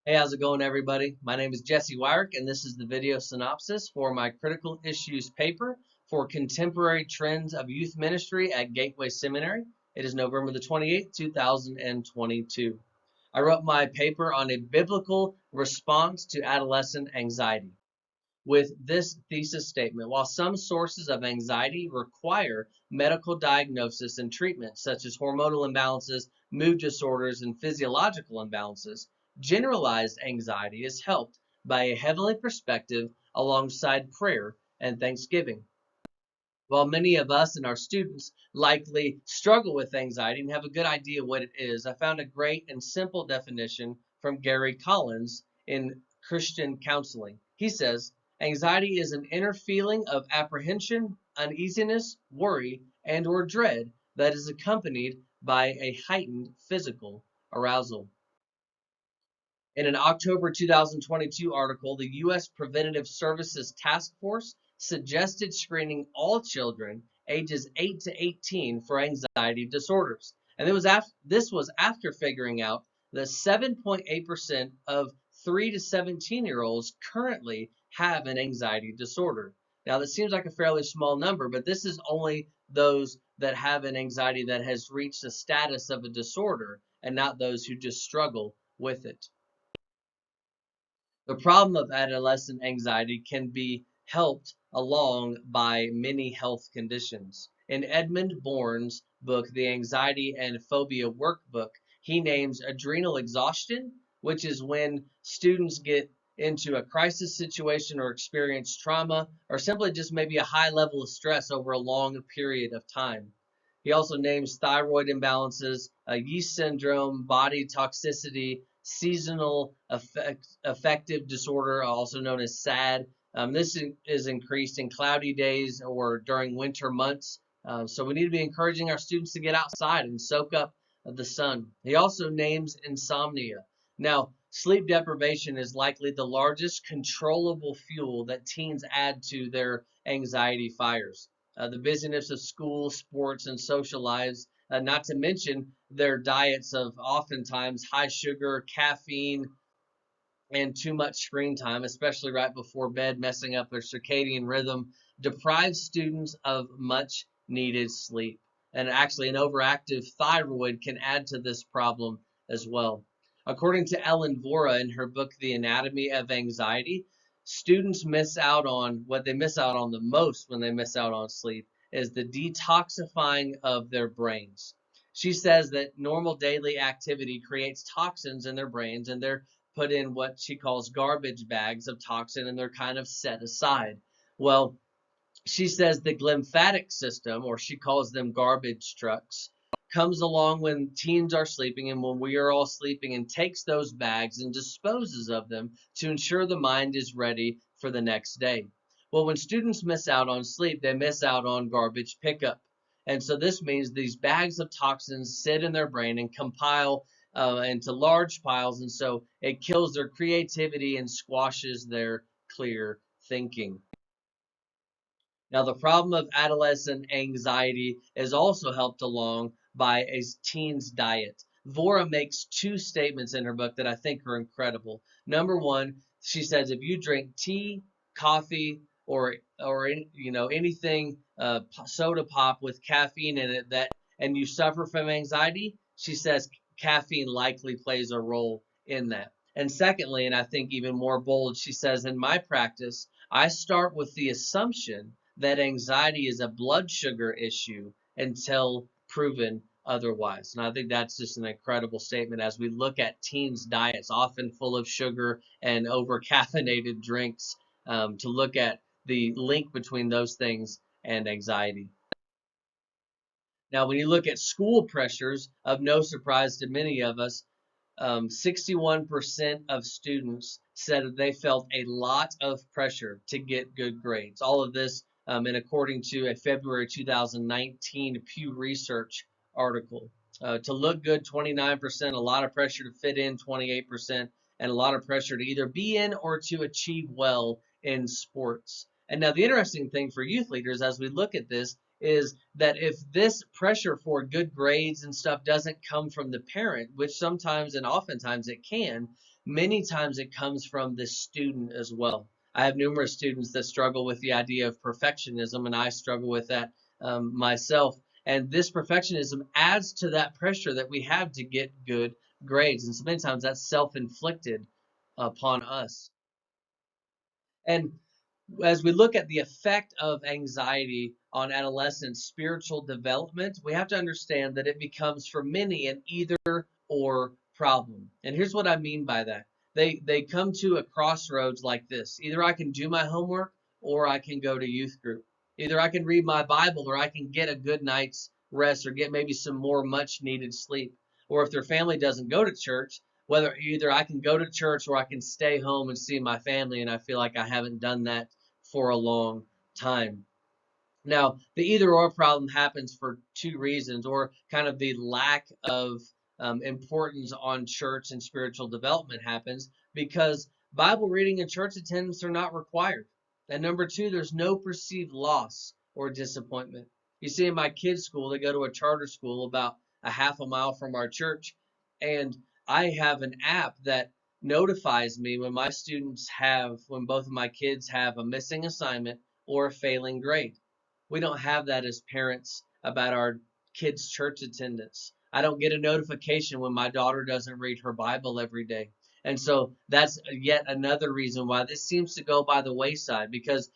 Hey, how's it going, everybody? My name is Jesse Wyrick, and this is the video synopsis for my Critical Issues paper for Contemporary Trends of Youth Ministry at Gateway Seminary. It is November the 28th, 2022. I wrote my paper on a biblical response to adolescent anxiety with this thesis statement. While some sources of anxiety require medical diagnosis and treatment, such as hormonal imbalances, mood disorders, and physiological imbalances, generalized anxiety is helped by a heavenly perspective alongside prayer and thanksgiving. While many of us and our students likely struggle with anxiety and have a good idea what it is, I found a great and simple definition from Gary Collins in Christian Counseling. He says, anxiety is an inner feeling of apprehension, uneasiness, worry, and or dread that is accompanied by a heightened physical arousal. In an October 2022 article, the U.S. Preventative Services Task Force suggested screening all children ages 8 to 18 for anxiety disorders. And this was after figuring out that 7.8% of 3 to 17-year-olds currently have an anxiety disorder. Now, that seems like a fairly small number, but this is only those that have an anxiety that has reached the status of a disorder and not those who just struggle with it. The problem of adolescent anxiety can be helped along by many health conditions. In Edmund Bourne's book, The Anxiety and Phobia Workbook, he names adrenal exhaustion, which is when students get into a crisis situation or experience trauma, or simply just maybe a high level of stress over a long period of time. He also names thyroid imbalances, yeast syndrome, body toxicity, seasonal affective disorder, also known as SAD. This is increased in cloudy days or during winter months. So we need to be encouraging our students to get outside and soak up the sun. He also names insomnia. Now, sleep deprivation is likely the largest controllable fuel that teens add to their anxiety fires. The busyness of school, sports, and social lives, not to mention their diets of oftentimes high sugar, caffeine, and too much screen time, especially right before bed, messing up their circadian rhythm, deprives students of much needed sleep. And actually, an overactive thyroid can add to this problem as well. According to Ellen Vora in her book, The Anatomy of Anxiety, students miss out on what they miss out on the most when they miss out on sleep is the detoxifying of their brains. She says that normal daily activity creates toxins in their brains, and they're put in what she calls garbage bags of toxin, and they're kind of set aside. Well, she says the glymphatic system, or she calls them garbage trucks, comes along when teens are sleeping and when we are all sleeping and takes those bags and disposes of them to ensure the mind is ready for the next day. Well, when students miss out on sleep, they miss out on garbage pickup. And so this means these bags of toxins sit in their brain and compile into large piles. And so it kills their creativity and squashes their clear thinking. Now, the problem of adolescent anxiety is also helped along by a teen's diet. Vora makes two statements in her book that I think are incredible. Number one, she says if you drink tea, coffee, or anything soda pop with caffeine in it that and you suffer from anxiety, she says caffeine likely plays a role in that. And secondly, and I think even more bold, she says in my practice, I start with the assumption that anxiety is a blood sugar issue until proven otherwise. And I think that's just an incredible statement as we look at teens' diets, often full of sugar and over caffeinated drinks, to look at the link between those things and anxiety. Now, when you look at school pressures, of no surprise to many of us, 61% of students said that they felt a lot of pressure to get good grades. All of this, and according to a February 2019 Pew Research article. To look good, 29%, a lot of pressure to fit in, 28%, and a lot of pressure to either be in or to achieve well in sports. And now the interesting thing for youth leaders as we look at this is that if this pressure for good grades and stuff doesn't come from the parent, which sometimes and oftentimes it can, many times it comes from the student as well. I have numerous students that struggle with the idea of perfectionism, and I struggle with that myself. And this perfectionism adds to that pressure that we have to get good grades. And so many times that's self-inflicted upon us. And as we look at the effect of anxiety on adolescents' spiritual development, we have to understand that it becomes for many an either or problem. And here's what I mean by that. They come to a crossroads like this. Either I can do my homework or I can go to youth group. Either I can read my Bible or I can get a good night's rest or get maybe some more much needed sleep. Or if their family doesn't go to church, whether either I can go to church or I can stay home and see my family, and I feel like I haven't done that for a long time. Now, the either or problem happens for two reasons, or kind of the lack of importance on church and spiritual development happens because Bible reading and church attendance are not required. And number two, there's no perceived loss or disappointment. You see, in my kids' school, they go to a charter school about a half a mile from our church, and I have an app that notifies me when when both of my kids have a missing assignment or a failing grade. We don't have that as parents about our kids' church attendance. I don't get a notification when my daughter doesn't read her Bible every day. And so that's yet another reason why this seems to go by the wayside because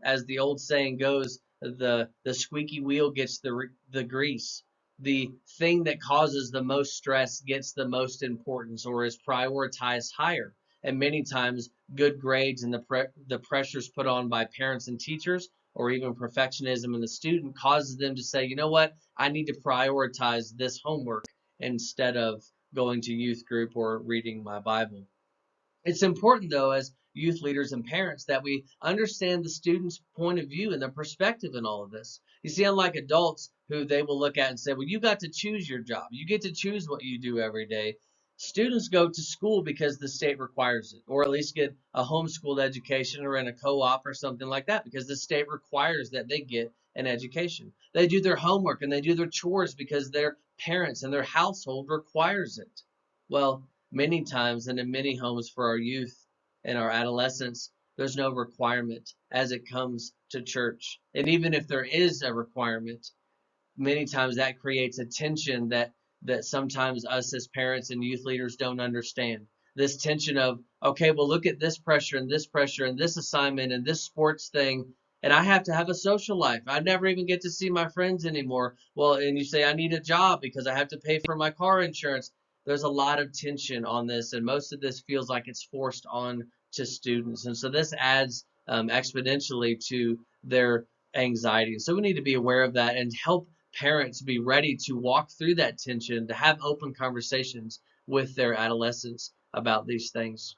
as the old saying goes, the squeaky wheel gets the grease. The thing that causes the most stress gets the most importance or is prioritized higher. And many times good grades and the pressures put on by parents and teachers or even perfectionism in the student causes them to say, you know what, I need to prioritize this homework instead of going to youth group or reading my Bible. It's important, though, as youth leaders and parents, that we understand the student's point of view and their perspective in all of this. You see, unlike adults who they will look at and say, well, you got to choose your job. You get to choose what you do every day. Students go to school because the state requires it, or at least get a homeschooled education or in a co-op or something like that because the state requires that they get an education. They do their homework and they do their chores because their parents and their household requires it. Well, many times and in many homes for our youth and our adolescents, there's no requirement as it comes to church. And even if there is a requirement, many times that creates a tension that sometimes us as parents and youth leaders don't understand. This tension of, okay, well, look at this pressure and this assignment and this sports thing, and I have to have a social life. I never even get to see my friends anymore. Well, and you say I need a job because I have to pay for my car insurance. There's a lot of tension on this, and most of this feels like it's forced on to students, and so this adds exponentially to their anxiety. So we need to be aware of that and help parents be ready to walk through that tension, to have open conversations with their adolescents about these things.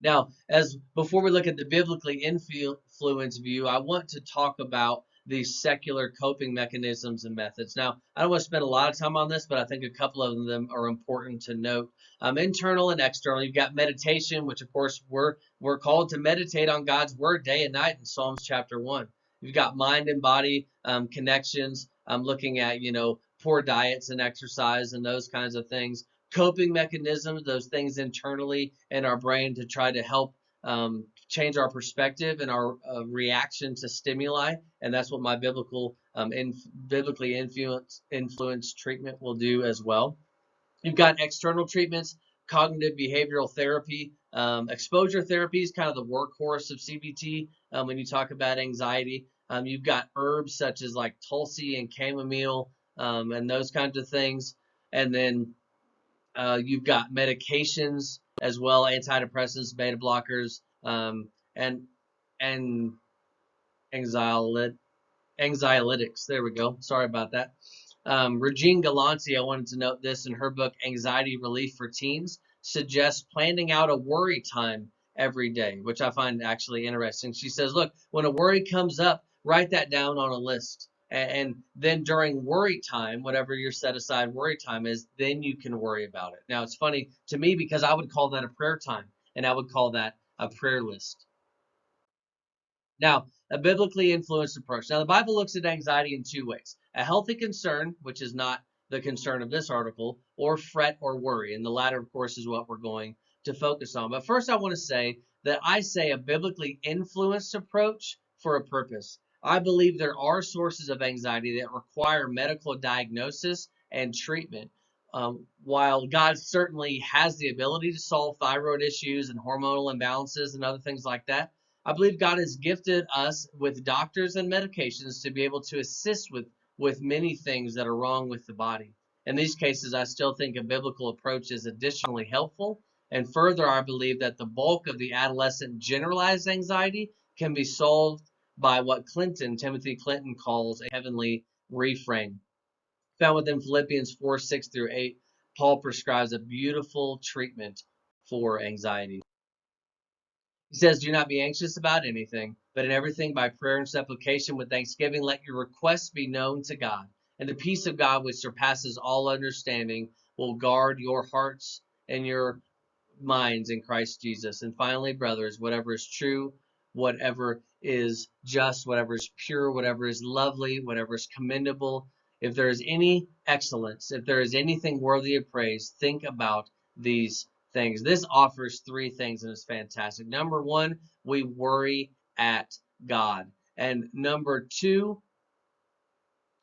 Now, as before we look at the biblically influenced view, I want to talk about these secular coping mechanisms and methods. Now, I don't want to spend a lot of time on this, but I think a couple of them are important to note. Internal and external. You've got meditation, which of course we're called to meditate on God's word day and night in Psalms chapter 1. You've got mind and body connections. Looking at poor diets and exercise and those kinds of things. Coping mechanisms, those things internally in our brain to try to help change our perspective and our reaction to stimuli, and that's what my biblically influenced treatment will do as well. You've got external treatments, cognitive behavioral therapy, exposure therapy is kind of the workhorse of CBT when you talk about anxiety. You've got herbs such as like tulsi and chamomile and those kinds of things, and then you've got medications as well, antidepressants, beta blockers, and and anxiolytics. There we go. Sorry about that. Regine Galanti, I wanted to note this in her book, Anxiety Relief for Teens, suggests planning out a worry time every day, which I find actually interesting. She says, look, when a worry comes up, write that down on a list. And then during worry time, whatever your set aside worry time is, then you can worry about it. Now, it's funny to me because I would call that a prayer time, and I would call that a prayer list. Now, a biblically influenced approach. Now, the Bible looks at anxiety in two ways. A healthy concern, which is not the concern of this article, or fret or worry. And the latter, of course, is what we're going to focus on. But first, I want to say that I say a biblically influenced approach for a purpose. I believe there are sources of anxiety that require medical diagnosis and treatment. While God certainly has the ability to solve thyroid issues and hormonal imbalances and other things like that, I believe God has gifted us with doctors and medications to be able to assist with many things that are wrong with the body. In these cases, I still think a biblical approach is additionally helpful. And further, I believe that the bulk of the adolescent generalized anxiety can be solved by what Timothy Clinton calls a heavenly reframe. Found within Philippians 4:6-8, Paul prescribes a beautiful treatment for anxiety. He says, "Do not be anxious about anything, but in everything by prayer and supplication with thanksgiving, let your requests be known to God. And the peace of God, which surpasses all understanding, will guard your hearts and your minds in Christ Jesus." And finally, brothers, whatever is true, whatever is just, whatever is pure, whatever is lovely, whatever is commendable, if there is any excellence, if there is anything worthy of praise, think about these things. This offers three things, and it's fantastic. Number one, we worry at God. And number two,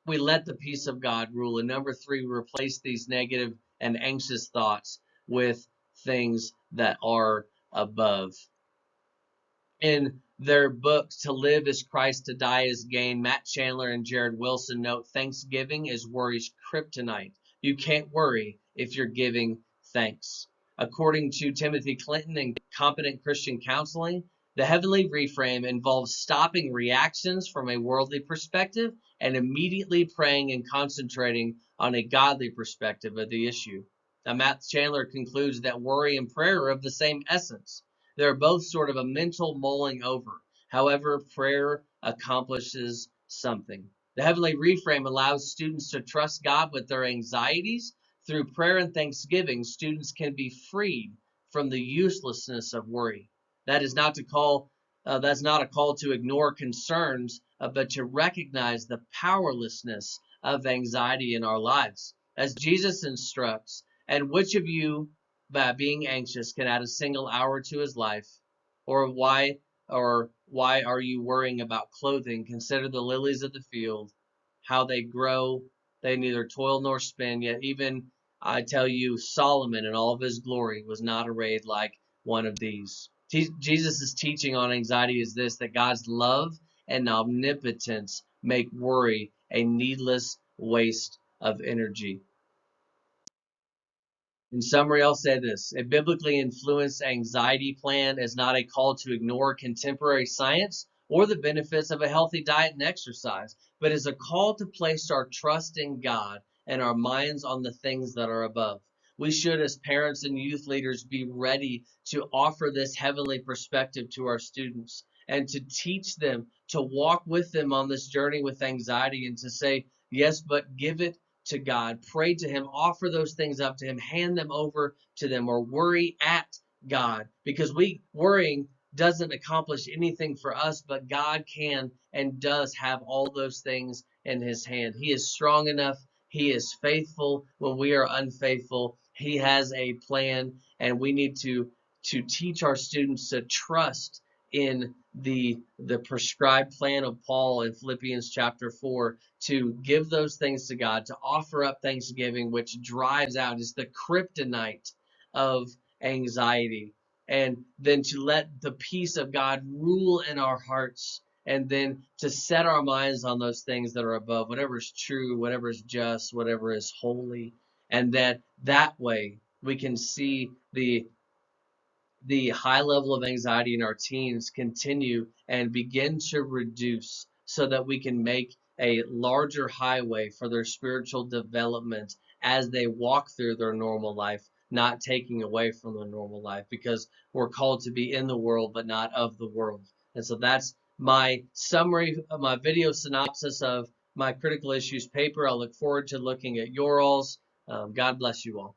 we let the peace of God rule. And number three, we replace these negative and anxious thoughts with things that are above. In their book, To Live is Christ, to Die is Gain, Matt Chandler and Jared Wilson note thanksgiving is worry's kryptonite. You can't worry if you're giving thanks. According to Timothy Clinton and Competent Christian Counseling, the heavenly reframe involves stopping reactions from a worldly perspective and immediately praying and concentrating on a godly perspective of the issue. Now, Matt Chandler concludes that worry and prayer are of the same essence. They're both sort of a mental mulling over. However, prayer accomplishes something. The heavenly reframe allows students to trust God with their anxieties. Through prayer and thanksgiving, students can be freed from the uselessness of worry. That is not that's not a call to ignore concerns, but to recognize the powerlessness of anxiety in our lives. As Jesus instructs, and which of you, by being anxious, can add a single hour to his life? Or why are you worrying about clothing? Consider the lilies of the field, how they grow. They neither toil nor spin, yet even I tell you, Solomon in all of his glory was not arrayed like one of these. Jesus' teaching on anxiety is this, that God's love and omnipotence make worry a needless waste of energy. In summary, I'll say this. A biblically influenced anxiety plan is not a call to ignore contemporary science or the benefits of a healthy diet and exercise, but is a call to place our trust in God and our minds on the things that are above. We should, as parents and youth leaders, be ready to offer this heavenly perspective to our students and to teach them, to walk with them on this journey with anxiety and to say, yes, but give it to God, pray to him, offer those things up to him, hand them over to them, or worry at God, because worrying doesn't accomplish anything for us, but God can and does have all those things in his hand. He is strong enough. He is faithful when we are unfaithful. He has a plan, and we need to teach our students to trust in the prescribed plan of Paul in Philippians chapter 4, to give those things to God, to offer up thanksgiving, which drives out, is the kryptonite of anxiety, and then to let the peace of God rule in our hearts, and then to set our minds on those things that are above, whatever is true, whatever is just, whatever is holy, and that way we can see the high level of anxiety in our teens continue and begin to reduce, so that we can make a larger highway for their spiritual development as they walk through their normal life, not taking away from their normal life, because we're called to be in the world but not of the world. And so that's my summary of my video synopsis of my critical issues paper. I look forward to looking at your all's. God bless you all.